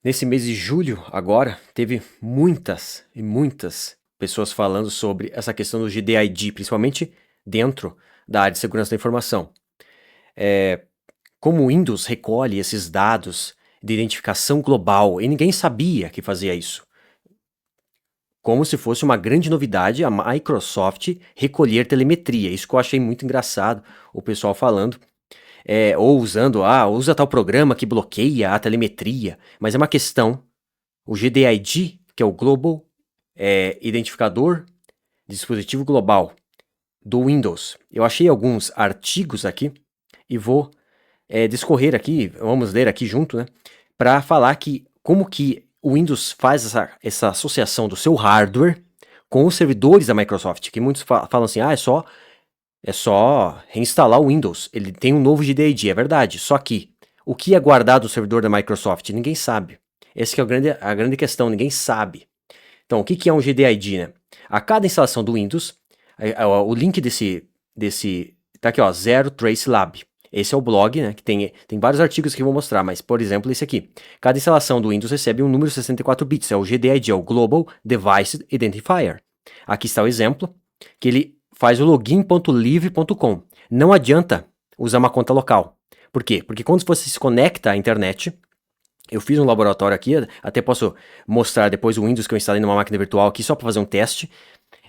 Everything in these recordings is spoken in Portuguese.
Nesse mês de julho, agora, teve muitas e muitas pessoas falando sobre essa questão do GDID, principalmente dentro da área de segurança da informação. Como o Windows recolhe esses dados de identificação global, e ninguém sabia que fazia isso. Como se fosse uma grande novidade a Microsoft recolher telemetria. Isso que eu achei muito engraçado, o pessoal falando. Ou usando, usa tal programa que bloqueia a telemetria. Mas é uma questão. O GDID, que é o Global Identificador de Dispositivo Global do Windows. Eu achei alguns artigos aqui e vou discorrer aqui, vamos ler aqui junto, né? Para falar que como que o Windows faz essa associação do seu hardware com os servidores da Microsoft, que muitos falam assim, é só reinstalar o Windows, ele tem um novo GDID, é verdade, só que o que é guardado no servidor da Microsoft? Ninguém sabe. Essa que é a grande questão, ninguém sabe. Então, o que é um GDID, né? A cada instalação do Windows, o link desse tá aqui, ó, Zero Trace Lab. Esse é o blog, né, que tem vários artigos que eu vou mostrar, mas, por exemplo, esse aqui. Cada instalação do Windows recebe um número 64 bits, é o GDID, é o Global Device Identifier. Aqui está o exemplo, que ele faz o login.live.com. Não adianta usar uma conta local. Por quê? Porque quando você se conecta à internet, eu fiz um laboratório aqui, até posso mostrar depois o Windows que eu instalei numa máquina virtual aqui só para fazer um teste.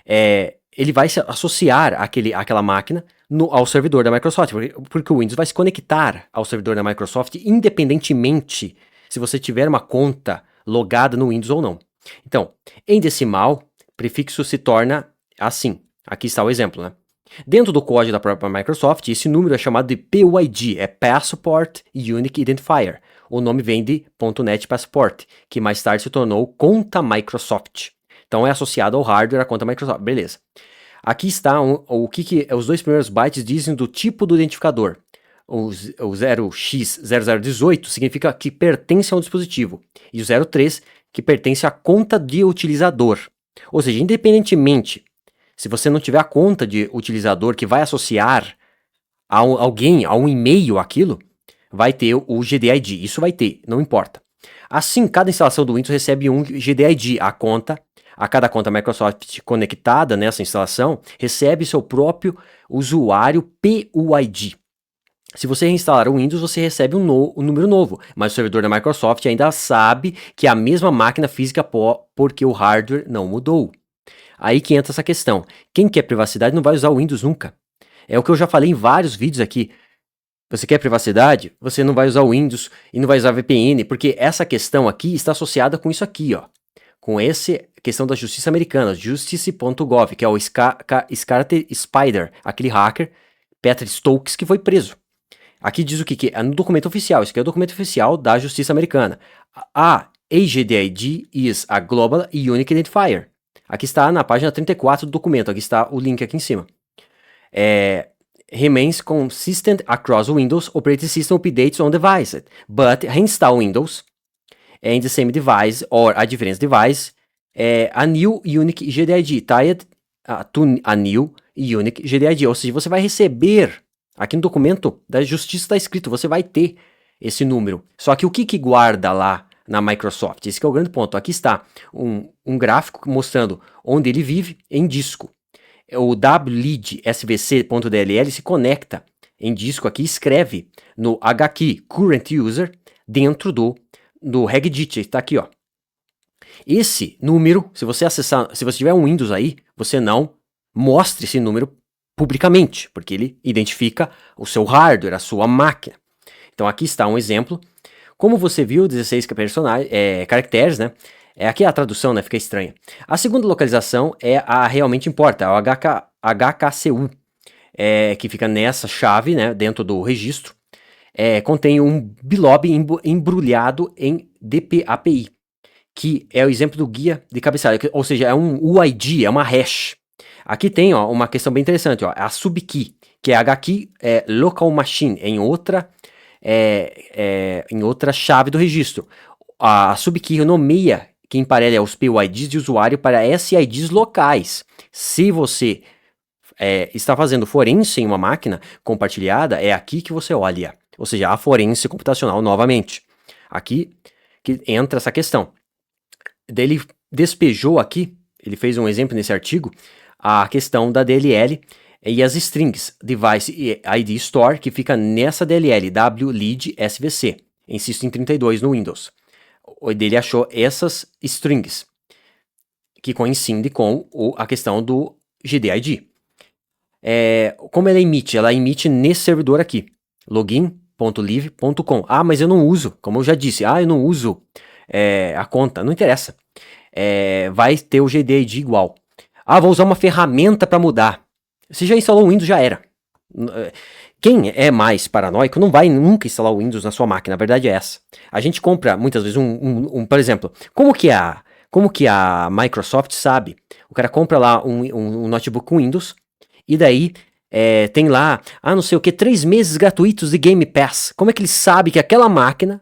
Ele vai se associar àquela máquina ao servidor da Microsoft, porque o Windows vai se conectar ao servidor da Microsoft independentemente se você tiver uma conta logada no Windows ou não. Então, em decimal, prefixo se torna assim. Aqui está o exemplo, né? Dentro do código da própria Microsoft, esse número é chamado de PUID, é Passport Unique Identifier. O nome vem de .NET Passport, que mais tarde se tornou conta Microsoft. Então é associado ao hardware a conta Microsoft. Beleza. Aqui está o que os dois primeiros bytes dizem do tipo do identificador. O 0x0018 significa que pertence a um dispositivo. E o 03 que pertence à conta de utilizador. Ou seja, independentemente, se você não tiver a conta de utilizador que vai associar a alguém, a um e-mail aquilo, vai ter o GDID. Isso vai ter, não importa. Assim, cada instalação do Windows recebe um GDID. A cada conta Microsoft conectada nessa instalação recebe seu próprio usuário PUID. Se você reinstalar o Windows, você recebe um número novo, mas o servidor da Microsoft ainda sabe que é a mesma máquina física porque o hardware não mudou. Aí que entra essa questão. Quem quer privacidade não vai usar o Windows nunca. É o que eu já falei em vários vídeos aqui. Você quer privacidade? Você não vai usar o Windows e não vai usar VPN, porque essa questão aqui está associada com isso aqui, ó. Com essa questão da justiça americana, justice.gov, que é o Scarlet Spider, aquele hacker, Patrick Stokes, que foi preso. Aqui diz o que é no documento oficial, isso aqui é o documento oficial da justiça americana. A GDID is a Global Unique Identifier. Aqui está na página 34 do documento, aqui está o link aqui em cima. Remains consistent across Windows operating system updates on device, but reinstall Windows in the same device or a different device a new unique GDID tied to a new unique GDID. Ou seja, você vai receber, aqui no documento da justiça está escrito, você vai ter esse número. Só que o que guarda lá na Microsoft? Esse que é o grande ponto. Aqui está um gráfico mostrando onde ele vive em disco. O wlead svc.dll se conecta em disco aqui, escreve no hkey current user dentro do regedit, está aqui, ó. Esse número, se você acessar, se você tiver um Windows aí, você não mostre esse número publicamente, porque ele identifica o seu hardware, a sua máquina. Então aqui está um exemplo. Como você viu, 16 caracteres, né? Aqui a tradução, né, fica estranha. A segunda localização é a realmente importa, é o HKCU, que fica nessa chave, né, dentro do registro. Contém um bilob embrulhado em DPAPI, que é o exemplo do guia de cabeçalho, ou seja, é um UID, é uma hash. Aqui tem, ó, uma questão bem interessante, ó, a subkey, que é HKey local machine, em outra chave do registro. A subkey nomeia que emparelha os PUIDs de usuário para SIDs locais. Se você está fazendo forense em uma máquina compartilhada, é aqui que você olha. Ou seja, a forense computacional novamente. Aqui, que entra essa questão. Daí ele despejou aqui, ele fez um exemplo nesse artigo, a questão da DLL e as strings Device ID Store, que fica nessa DLL, WLEAD SVC, em System32 no Windows. Ele achou essas strings, que coincide com a questão do GDID. Como ela emite nesse servidor aqui, login.live.com. Ah, mas eu não uso, como eu já disse, eu não uso a conta, não interessa. Vai ter o GDID igual. Vou usar uma ferramenta para mudar. Você já instalou o Windows, já era. Quem é mais paranoico não vai nunca instalar o Windows na sua máquina, a verdade é essa. A gente compra muitas vezes por exemplo, como que a Microsoft sabe? O cara compra lá um notebook com Windows e daí tem lá, não sei o que, 3 meses gratuitos de Game Pass. Como é que ele sabe que aquela máquina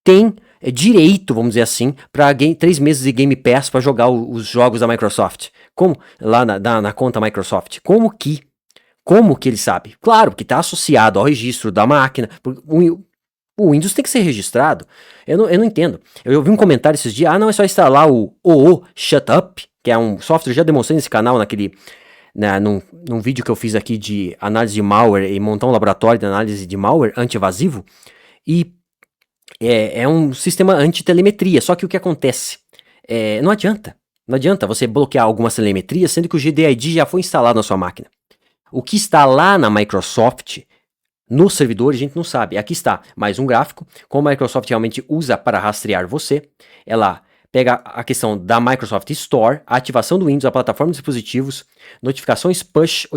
tem direito, vamos dizer assim, para 3 meses de Game Pass para jogar os jogos da Microsoft? Como? Lá na conta Microsoft. Como que ele sabe? Claro, que está associado ao registro da máquina. O Windows tem que ser registrado. Eu não entendo. Eu ouvi um comentário esses dias, não é só instalar o OO Shutup, que é um software, já demonstrei nesse canal, num vídeo que eu fiz aqui de análise de malware e montar um laboratório de análise de malware anti-evasivo, e é um sistema anti-telemetria, só que o que acontece? Não adianta você bloquear algumas telemetrias, sendo que o GDID já foi instalado na sua máquina. O que está lá na Microsoft, no servidor, a gente não sabe. Aqui está mais um gráfico, como a Microsoft realmente usa para rastrear você. Ela pega a questão da Microsoft Store, a ativação do Windows, a plataforma de dispositivos, notificações push,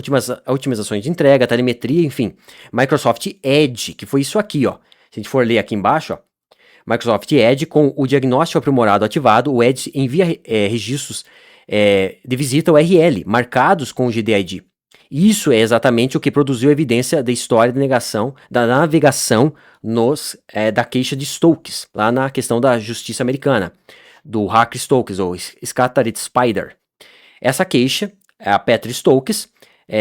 otimizações de entrega, telemetria, enfim. Microsoft Edge, que foi isso aqui, ó. Se a gente for ler aqui embaixo, ó. Microsoft Edge, com o diagnóstico aprimorado ativado, o Edge envia registros de visita URL, marcados com o GDID. Isso é exatamente o que produziu evidência da história de negação, da navegação da queixa de Stokes, lá na questão da justiça americana, do hacker Stokes, ou Scattered Spider. Essa queixa, a Petri Stokes,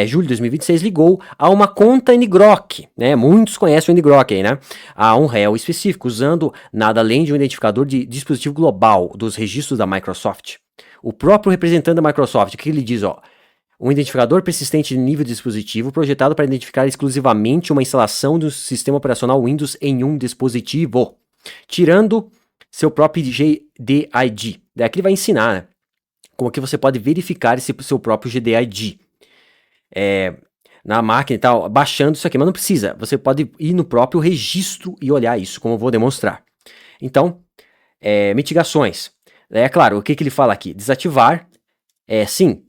julho de 2026, ligou a uma conta ngrok, né? Muitos conhecem o ngrok aí, né? A um réu específico, usando nada além de um identificador de dispositivo global dos registros da Microsoft. O próprio representante da Microsoft, que ele diz, um identificador persistente de nível de dispositivo projetado para identificar exclusivamente uma instalação do sistema operacional Windows em um dispositivo, tirando seu próprio GDID. Daqui ele vai ensinar, né? Como que você pode verificar esse seu próprio GDID. Na máquina e tal, baixando isso aqui, mas não precisa. Você pode ir no próprio registro e olhar isso, como eu vou demonstrar. Então, mitigações. É claro, o que ele fala aqui? Desativar, sim.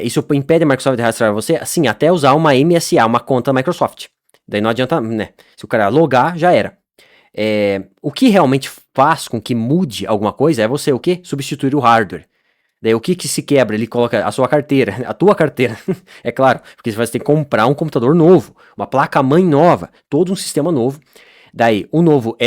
Isso impede a Microsoft de rastrear você? Sim, até usar uma MSA, uma conta da Microsoft. Daí não adianta, né? Se o cara logar, já era. O que realmente faz com que mude alguma coisa é você o quê? Substituir o hardware. Daí o que se quebra? Ele coloca a sua carteira, a tua carteira, é claro, porque você vai ter que comprar um computador novo, uma placa-mãe nova, todo um sistema novo. Daí o novo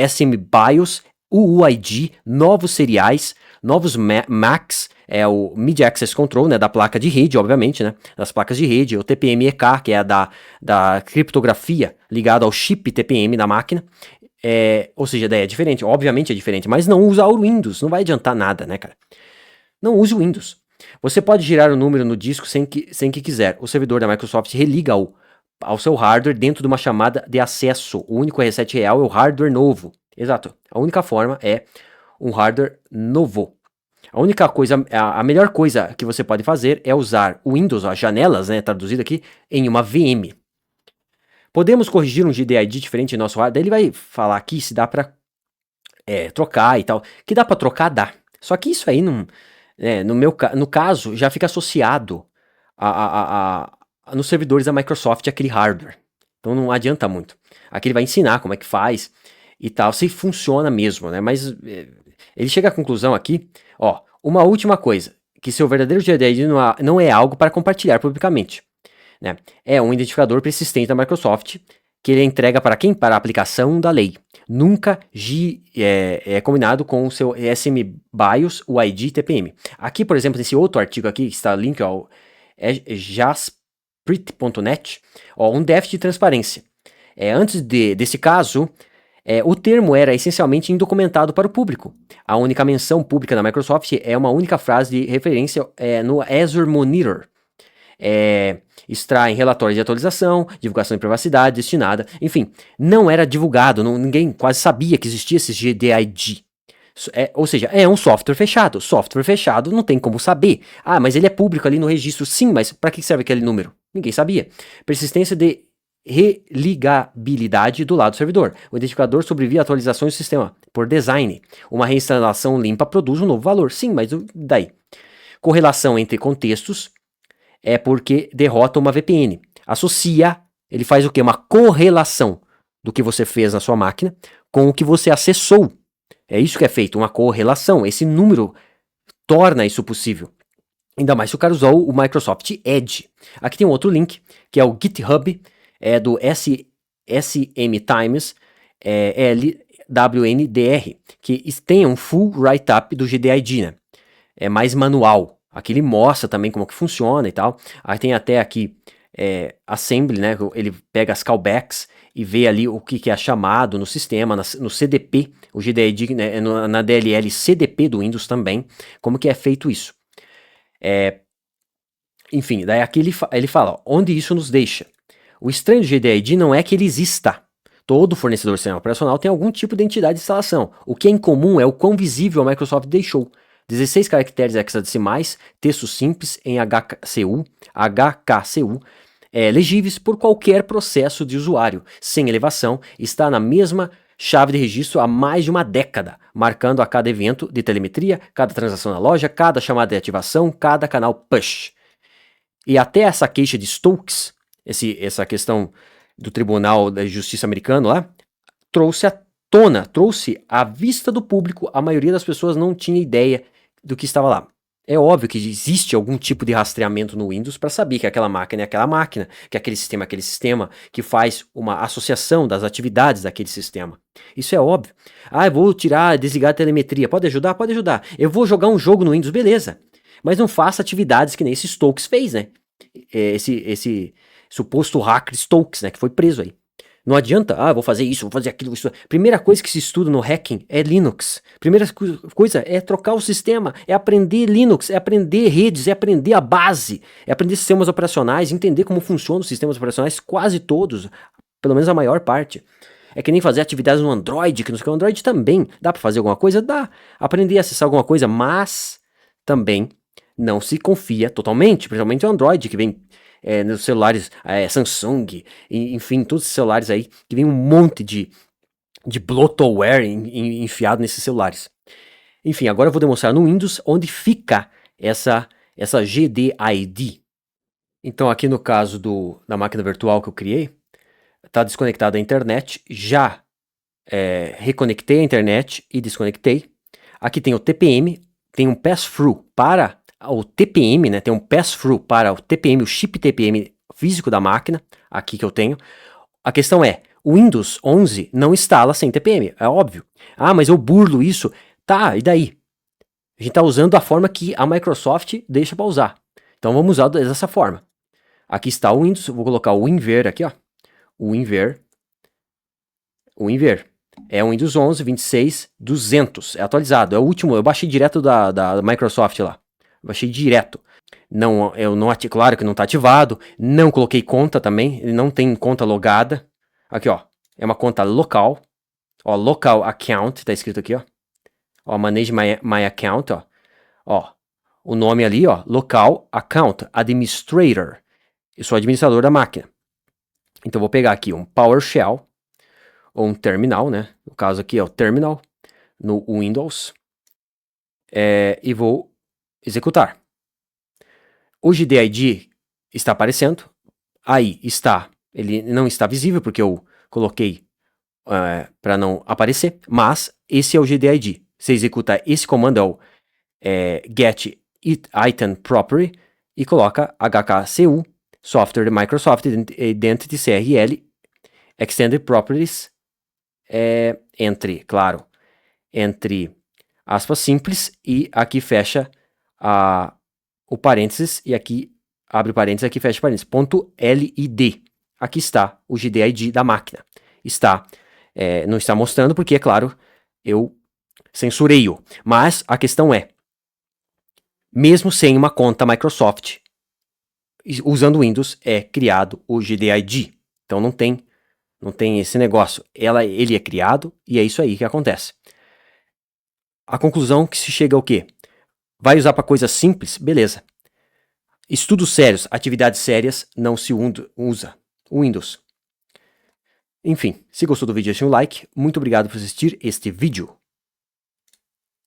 SMBIOS, UUID, novos seriais, novos Macs, o Media Access Control, né, da placa de rede, obviamente, né, das placas de rede, o TPM-EK, que é da criptografia ligada ao chip TPM da máquina. Ou seja, daí é diferente, obviamente é diferente, mas não usar o Windows, não vai adiantar nada, né, cara? Não use o Windows. Você pode girar o número no disco sem que quiser. O servidor da Microsoft religa ao seu hardware dentro de uma chamada de acesso. O único reset real é o hardware novo. Exato. A única forma é um hardware novo. A melhor coisa que você pode fazer é usar o Windows, as janelas, né, traduzido aqui, em uma VM. Podemos corrigir um GDID diferente em nosso hardware? Daí ele vai falar aqui se dá para trocar e tal. Que dá para trocar, dá. Só que isso aí, no caso, já fica associado nos servidores da Microsoft aquele hardware. Então não adianta muito. Aqui ele vai ensinar como é que faz e tal, se funciona mesmo, né? Mas ele chega à conclusão aqui, uma última coisa, que seu verdadeiro GDID não é algo para compartilhar publicamente. Né? É um identificador persistente da Microsoft que ele entrega para quem? Para a aplicação da lei. Nunca é combinado com o seu SMBIOS, o ID TPM. Aqui, por exemplo, nesse outro artigo aqui, que está link ao jasprit.net, um déficit de transparência. Antes desse caso, O termo era essencialmente indocumentado para o público. A única menção pública da Microsoft é uma única frase de referência no Azure Monitor. Extraem relatórios de atualização, divulgação de privacidade destinada, enfim, não era divulgado, ninguém quase sabia que existia esse GDID. Ou seja, é um software fechado. Software fechado não tem como saber. Ah, mas ele é público ali no registro. Sim, mas para que serve aquele número? Ninguém sabia. Persistência de religabilidade do lado do servidor. O identificador sobrevive a atualizações do sistema por design. Uma reinstalação limpa produz um novo valor. Sim, mas daí? Correlação entre contextos é porque derrota uma VPN. Associa, ele faz o quê? Uma correlação do que você fez na sua máquina com o que você acessou. É isso que é feito, uma correlação. Esse número torna isso possível. Ainda mais se o cara usou o Microsoft Edge. Aqui tem um outro link, que é o GitHub, do SM Times, LWNDR, que tem um full write-up do GDID, né? É mais manual. Aqui ele mostra também como que funciona e tal. Aí tem até aqui assembly, né? Ele pega as callbacks e vê ali o que é chamado no sistema, no CDP, o GDID, né, na DLL CDP do Windows também, como que é feito isso. Enfim, daí aqui ele fala, onde isso nos deixa. O estranho do GDID não é que ele exista. Todo fornecedor de sistema operacional tem algum tipo de entidade de instalação. O que é incomum é o quão visível a Microsoft deixou. 16 caracteres hexadecimais, texto simples em HKCU, legíveis por qualquer processo de usuário, sem elevação, está na mesma chave de registro há mais de uma década, marcando a cada evento de telemetria, cada transação na loja, cada chamada de ativação, cada canal push. E até essa queixa de Stokes, essa questão do Tribunal da Justiça americano lá, trouxe à vista do público, a maioria das pessoas não tinha ideia do que estava lá. É óbvio que existe algum tipo de rastreamento no Windows para saber que aquela máquina é aquela máquina, que aquele sistema é aquele sistema, que faz uma associação das atividades daquele sistema. Isso é óbvio. Ah, eu vou desligar a telemetria. Pode ajudar? Pode ajudar. Eu vou jogar um jogo no Windows, beleza. Mas não faça atividades que nem esse Stokes fez, né? Esse suposto hacker Stokes, né? Que foi preso aí. Não adianta, vou fazer isso, vou fazer aquilo, isso. Primeira coisa que se estuda no hacking é Linux. Primeira coisa é trocar o sistema, é aprender Linux, é aprender redes, é aprender a base, é aprender sistemas operacionais, entender como funcionam os sistemas operacionais, quase todos, pelo menos a maior parte. É que nem fazer atividades no Android, que no Android também dá para fazer alguma coisa, dá. Aprender a acessar alguma coisa, mas também não se confia totalmente, principalmente o Android, que vem nos celulares Samsung, enfim, todos esses celulares aí, que vem um monte de bloatware enfiado nesses celulares. Enfim, agora eu vou demonstrar no Windows onde fica essa GDID. Então aqui no caso da máquina virtual que eu criei, está desconectada a internet, já reconectei a internet e desconectei. Aqui tem o TPM, tem um pass-through para o TPM, né? Tem um pass-through para o TPM, o chip TPM físico da máquina, aqui que eu tenho. A questão é, o Windows 11 não instala sem TPM, é óbvio. Ah, mas eu burlo isso. Tá, e daí? A gente está usando a forma que a Microsoft deixa para usar. Então vamos usar dessa forma. Aqui está o Windows, vou colocar o WinVer aqui, ó. O WinVer. É o Windows 11 26.200, é atualizado, é o último, eu baixei direto da Microsoft lá. Baixei direto. Claro que não está ativado. Não coloquei conta também. Ele não tem conta logada. Aqui, ó. É uma conta local. Ó, local account. Tá escrito aqui, ó. Ó, manage my account, ó. Ó, o nome ali, ó. Local account administrator. Eu sou administrador da máquina. Então, vou pegar aqui um PowerShell. Ou um terminal, né? No caso aqui é o terminal. No Windows. E vou executar. O GDID está aparecendo, aí está, ele não está visível porque eu coloquei para não aparecer, mas esse é o GDID. Você executa esse comando, get item property e coloca HKCU, software de Microsoft Identity CRL, extended properties, entre aspas simples e aqui fecha o parênteses, e aqui abre parênteses, aqui fecha parênteses, .lid. Aqui está o GDID da máquina. Está não está mostrando porque, é claro, eu censurei-o. Mas a questão é, mesmo sem uma conta Microsoft, usando Windows, é criado o GDID. Então não tem esse negócio. Ele é criado e é isso aí que acontece. A conclusão que se chega ao quê? Vai usar para coisas simples? Beleza. Estudos sérios, atividades sérias, não se usa o Windows. Enfim, se gostou do vídeo, deixe um like. Muito obrigado por assistir este vídeo.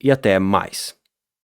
E até mais.